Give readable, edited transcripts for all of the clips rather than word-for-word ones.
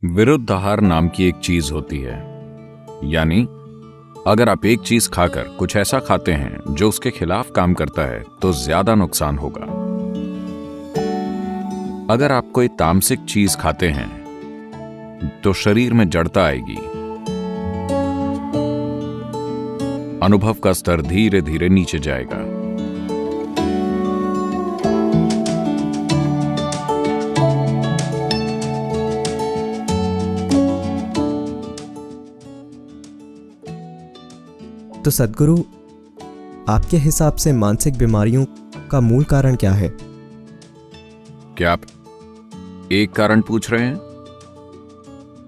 विरुद्ध आहार नाम की एक चीज होती है। यानी अगर आप एक चीज खाकर कुछ ऐसा खाते हैं जो उसके खिलाफ काम करता है तो ज्यादा नुकसान होगा। अगर आप कोई तामसिक चीज खाते हैं तो शरीर में जड़ता आएगी, अनुभव का स्तर धीरे धीरे नीचे जाएगा। तो सद्गुरु, आपके हिसाब से मानसिक बीमारियों का मूल कारण क्या है? क्या आप एक कारण पूछ रहे हैं?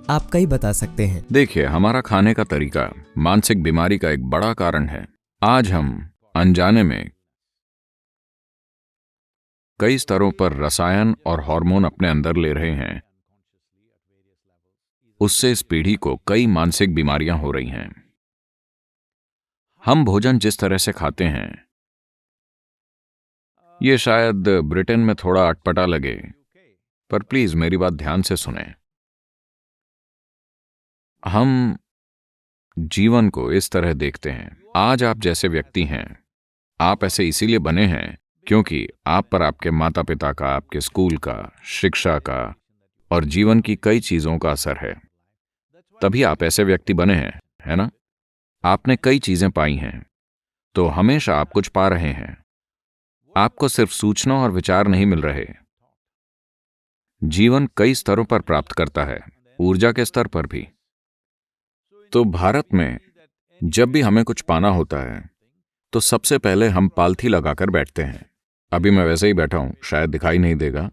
आप कई बता सकते हैं। देखिए, हमारा खाने का तरीका मानसिक बीमारी का एक बड़ा कारण है। आज हम अनजाने में कई स्तरों पर रसायन और हार्मोन अपने अंदर ले रहे हैं। उससे इस पीढ़ी को कई मानसिक बीमारियां हो रही हैं। हम भोजन जिस तरह से खाते हैं, ये शायद ब्रिटेन में थोड़ा अटपटा लगे, पर प्लीज मेरी बात ध्यान से सुनें। हम जीवन को इस तरह देखते हैं। आज आप जैसे व्यक्ति हैं, आप ऐसे इसीलिए बने हैं क्योंकि आप पर आपके माता पिता का, आपके स्कूल का, शिक्षा का और जीवन की कई चीजों का असर है। तभी आप ऐसे व्यक्ति बने हैं, है ना? आपने कई चीजें पाई हैं, तो हमेशा आप कुछ पा रहे हैं। आपको सिर्फ सूचना और विचार नहीं मिल रहे। जीवन कई स्तरों पर प्राप्त करता है, ऊर्जा के स्तर पर भी। तो भारत में जब भी हमें कुछ पाना होता है तो सबसे पहले हम पालथी लगाकर बैठते हैं। अभी मैं वैसे ही बैठा हूं, शायद दिखाई नहीं देगा,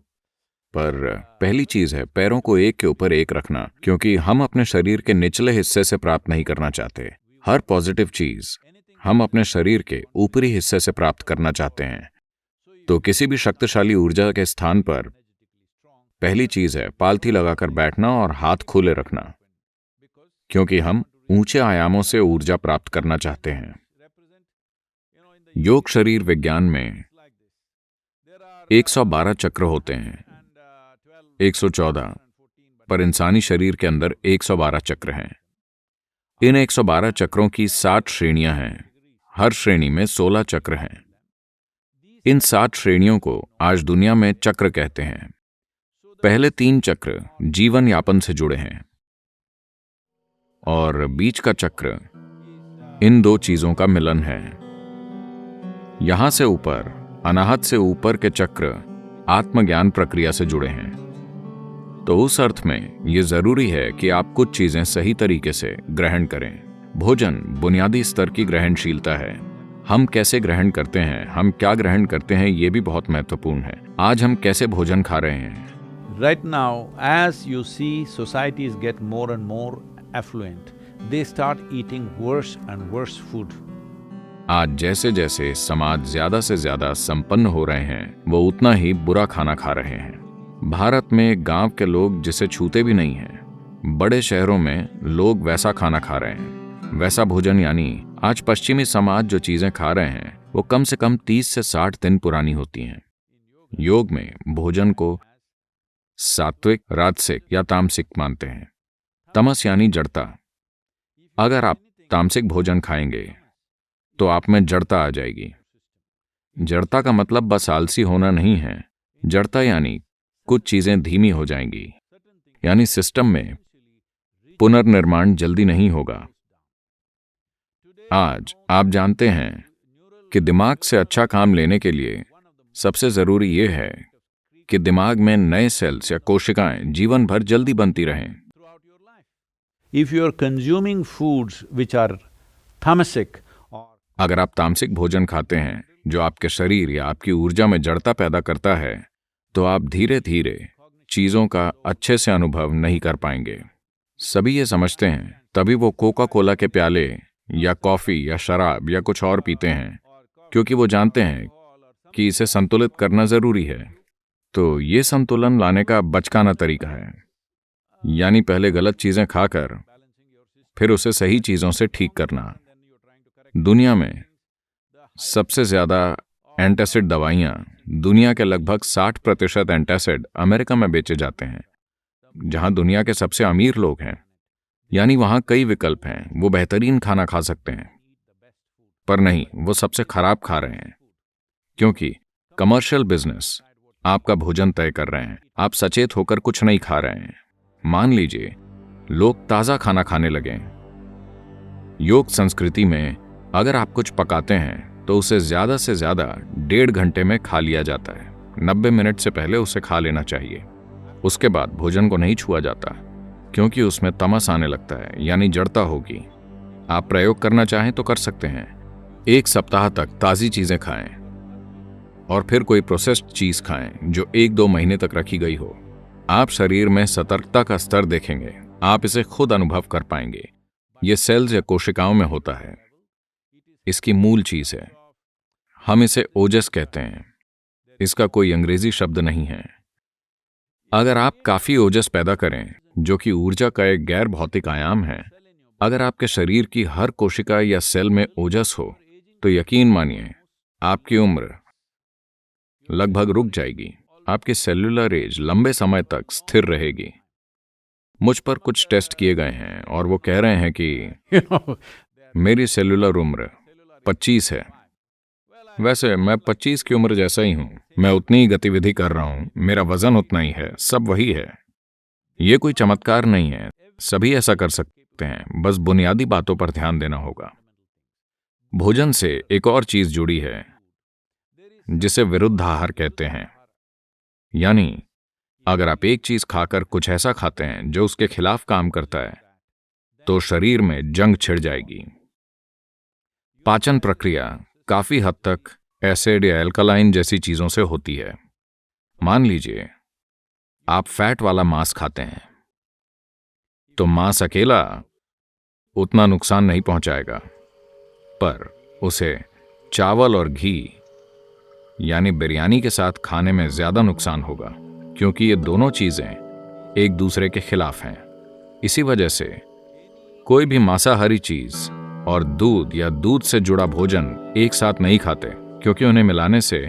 पर पहली चीज है पैरों को एक के ऊपर एक रखना, क्योंकि हम अपने शरीर के निचले हिस्से से प्राप्त नहीं करना चाहते। हर पॉजिटिव चीज हम अपने शरीर के ऊपरी हिस्से से प्राप्त करना चाहते हैं। तो किसी भी शक्तिशाली ऊर्जा के स्थान पर पहली चीज है पालथी लगाकर बैठना और हाथ खुले रखना, क्योंकि हम ऊंचे आयामों से ऊर्जा प्राप्त करना चाहते हैं। योग शरीर विज्ञान में 112 चक्र होते हैं, 114, पर इंसानी शरीर के अंदर 112 चक्र हैं। इन 112 चक्रों की 60 श्रेणियां हैं। हर श्रेणी में 16 चक्र हैं। इन 7 श्रेणियों को आज दुनिया में चक्र कहते हैं। पहले 3 चक्र जीवन यापन से जुड़े हैं और बीच का चक्र इन 2 चीजों का मिलन है। यहां से ऊपर, अनाहत से ऊपर के चक्र आत्मज्ञान प्रक्रिया से जुड़े हैं। तो उस अर्थ में यह जरूरी है कि आप कुछ चीजें सही तरीके से ग्रहण करें। भोजन बुनियादी स्तर की ग्रहणशीलता है। हम कैसे ग्रहण करते हैं, हम क्या ग्रहण करते हैं, यह भी बहुत महत्वपूर्ण है। आज हम कैसे भोजन खा रहे हैं? Right now, as you see, societies get more and more affluent. They start eating worse and worse food. आज जैसे जैसे समाज ज्यादा से ज्यादा संपन्न हो रहे हैं, वो उतना ही बुरा खाना खा रहे हैं। भारत में गांव के लोग जिसे छूते भी नहीं हैं, बड़े शहरों में लोग वैसा खाना खा रहे हैं। वैसा भोजन यानी आज पश्चिमी समाज जो चीजें खा रहे हैं वो कम से कम 30 से 60 दिन पुरानी होती हैं। योग में भोजन को सात्विक, राजसिक या तामसिक मानते हैं। तमस यानी जड़ता। अगर आप तामसिक भोजन खाएंगे तो आप में जड़ता आ जाएगी। जड़ता का मतलब बस आलसी होना नहीं है। जड़ता यानी कुछ चीजें धीमी हो जाएंगी, यानी सिस्टम में पुनर्निर्माण जल्दी नहीं होगा। आज आप जानते हैं कि दिमाग से अच्छा काम लेने के लिए सबसे जरूरी यह है कि दिमाग में नए सेल्स या कोशिकाएं जीवन भर जल्दी बनती रहें। If you are consuming foods which are tamasic or अगर आप तामसिक भोजन खाते हैं जो आपके शरीर या आपकी ऊर्जा में जड़ता पैदा करता है, तो आप धीरे धीरे चीजों का अच्छे से अनुभव नहीं कर पाएंगे। सभी ये समझते हैं, तभी वो कोका कोला के प्याले या कॉफी या शराब या कुछ और पीते हैं, क्योंकि वो जानते हैं कि इसे संतुलित करना जरूरी है। तो ये संतुलन लाने का बचकाना तरीका है, यानी पहले गलत चीजें खाकर फिर उसे सही चीजों से ठीक करना। दुनिया में सबसे ज्यादा एंटासिड दवाइयां, दुनिया के लगभग 60% एंटासिड अमेरिका में बेचे जाते हैं। जहां दुनिया के सबसे अमीर लोग हैं, यानी वहां कई विकल्प हैं, वो बेहतरीन खाना खा सकते हैं। पर नहीं, वो सबसे खराब खा रहे हैं, क्योंकि कमर्शियल बिजनेस आपका भोजन तय कर रहे हैं। आप सचेत होकर कुछ नहीं खा रहे हैं। मान लीजिए लोग ताजा खाना खाने लगे। योग संस्कृति में अगर आप कुछ पकाते हैं तो उसे ज्यादा से ज्यादा 1.5 घंटे में खा लिया जाता है। 90 मिनट से पहले उसे खा लेना चाहिए। उसके बाद भोजन को नहीं छुआ जाता, क्योंकि उसमें तमस आने लगता है, यानी जड़ता होगी। आप प्रयोग करना चाहें तो कर सकते हैं। 1 सप्ताह तक ताजी चीजें खाएं और फिर कोई प्रोसेस्ड चीज खाएं जो 1-2 महीने तक रखी गई हो। आप शरीर में सतर्कता का स्तर देखेंगे। आप इसे खुद अनुभव कर पाएंगे। ये सेल्स या कोशिकाओं में होता है। इसकी मूल चीज है। हम इसे ओजस कहते हैं। इसका कोई अंग्रेजी शब्द नहीं है। अगर आप काफी ओजस पैदा करें, जो कि ऊर्जा का एक गैर भौतिक आयाम है, अगर आपके शरीर की हर कोशिका या सेल में ओजस हो, तो यकीन मानिए आपकी उम्र लगभग रुक जाएगी। आपकी सेल्यूलर एज लंबे समय तक स्थिर रहेगी। मुझ पर कुछ टेस्ट किए गए हैं और वो कह रहे हैं कि मेरी सेल्यूलर उम्र 25 है। वैसे मैं 25 की उम्र जैसा ही हूं। मैं उतनी ही गतिविधि कर रहा हूं, मेरा वजन उतना ही है, सब वही है। ये कोई चमत्कार नहीं है। सभी ऐसा कर सकते हैं, बस बुनियादी बातों पर ध्यान देना होगा। भोजन से एक और चीज जुड़ी है जिसे विरुद्ध आहार कहते हैं। यानी अगर आप एक चीज खाकर कुछ ऐसा खाते हैं जो उसके खिलाफ काम करता है, तो शरीर में जंग छिड़ जाएगी। पाचन प्रक्रिया काफी हद तक एसिड या एल्कलाइन जैसी चीजों से होती है। मान लीजिए आप फैट वाला मांस खाते हैं, तो मांस अकेला उतना नुकसान नहीं पहुंचाएगा, पर उसे चावल और घी यानी बिरयानी के साथ खाने में ज्यादा नुकसान होगा, क्योंकि ये दोनों चीजें एक दूसरे के खिलाफ हैं। इसी वजह से कोई भी मांसाहारी चीज और दूध या दूध से जुड़ा भोजन एक साथ नहीं खाते, क्योंकि उन्हें मिलाने से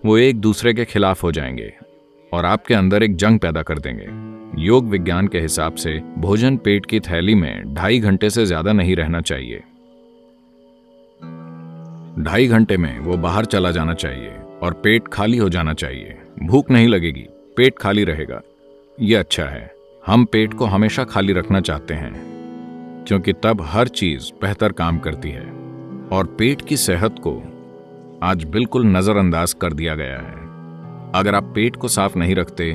वो एक दूसरे के खिलाफ हो जाएंगे और आपके अंदर एक जंग पैदा कर देंगे। योग विज्ञान के हिसाब से भोजन पेट की थैली में 2.5 घंटे से ज्यादा नहीं रहना चाहिए। 2.5 घंटे में वो बाहर चला जाना चाहिए और पेट खाली हो जाना चाहिए। भूख नहीं लगेगी, पेट खाली रहेगा। ये अच्छा है। हम पेट को हमेशा खाली रखना चाहते हैं, क्योंकि तब हर चीज बेहतर काम करती है। और पेट की सेहत को आज बिल्कुल नजरअंदाज कर दिया गया है। अगर आप पेट को साफ नहीं रखते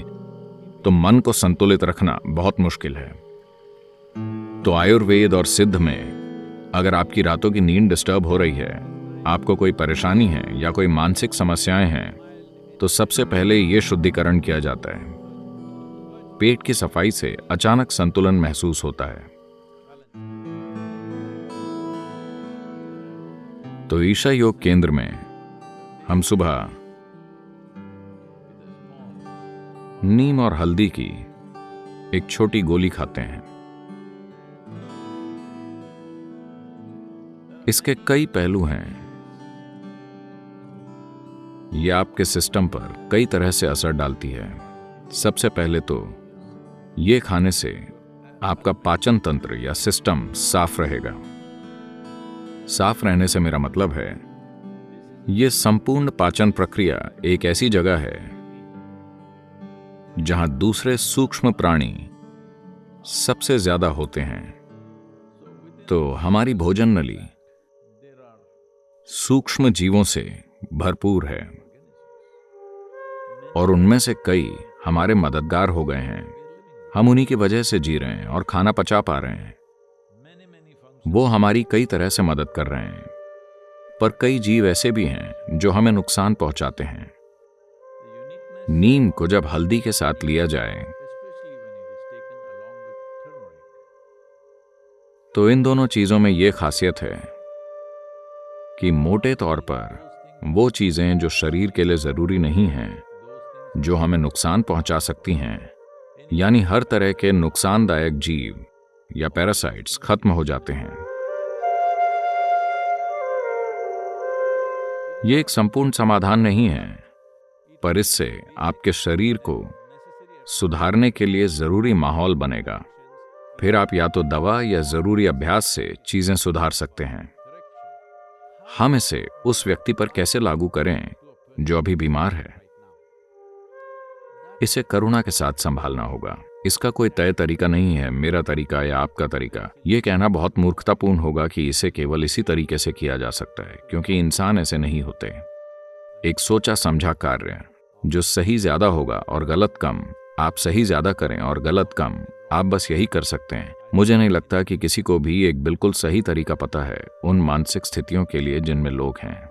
तो मन को संतुलित रखना बहुत मुश्किल है। तो आयुर्वेद और सिद्ध में अगर आपकी रातों की नींद डिस्टर्ब हो रही है, आपको कोई परेशानी है या कोई मानसिक समस्याएं हैं, तो सबसे पहले ये शुद्धिकरण किया जाता है। पेट की सफाई से अचानक संतुलन महसूस होता है। तो ईशा योग केंद्र में हम सुबह नीम और हल्दी की एक छोटी गोली खाते हैं। इसके कई पहलू हैं। यह आपके सिस्टम पर कई तरह से असर डालती है। सबसे पहले तो ये खाने से आपका पाचन तंत्र या सिस्टम साफ रहेगा। साफ रहने से मेरा मतलब है, यह संपूर्ण पाचन प्रक्रिया एक ऐसी जगह है जहां दूसरे सूक्ष्म प्राणी सबसे ज्यादा होते हैं। तो हमारी भोजन नली सूक्ष्म जीवों से भरपूर है और उनमें से कई हमारे मददगार हो गए हैं। हम उन्हीं की वजह से जी रहे हैं और खाना पचा पा रहे हैं। वो हमारी कई तरह से मदद कर रहे हैं, पर कई जीव ऐसे भी हैं जो हमें नुकसान पहुंचाते हैं। नीम को जब हल्दी के साथ लिया जाए तो इन दोनों चीजों में यह खासियत है कि मोटे तौर पर वो चीजें जो शरीर के लिए जरूरी नहीं हैं, जो हमें नुकसान पहुंचा सकती हैं, यानी हर तरह के नुकसानदायक जीव या पैरासाइट्स खत्म हो जाते हैं। ये एक संपूर्ण समाधान नहीं है, पर इससे आपके शरीर को सुधारने के लिए जरूरी माहौल बनेगा। फिर आप या तो दवा या जरूरी अभ्यास से चीजें सुधार सकते हैं। हम इसे उस व्यक्ति पर कैसे लागू करें जो अभी बीमार है? इसे करुणा के साथ संभालना होगा। इसका कोई तय तरीका नहीं है, मेरा तरीका या आपका तरीका। यह कहना बहुत मूर्खतापूर्ण होगा कि इसे केवल इसी तरीके से किया जा सकता है, क्योंकि इंसान ऐसे नहीं होते। एक सोचा समझा कार्य जो सही ज्यादा होगा और गलत कम, आप सही ज्यादा करें और गलत कम, आप बस यही कर सकते हैं। मुझे नहीं लगता कि किसी को भी एक बिल्कुल सही तरीका पता है उन मानसिक स्थितियों के लिए जिनमें लोग हैं।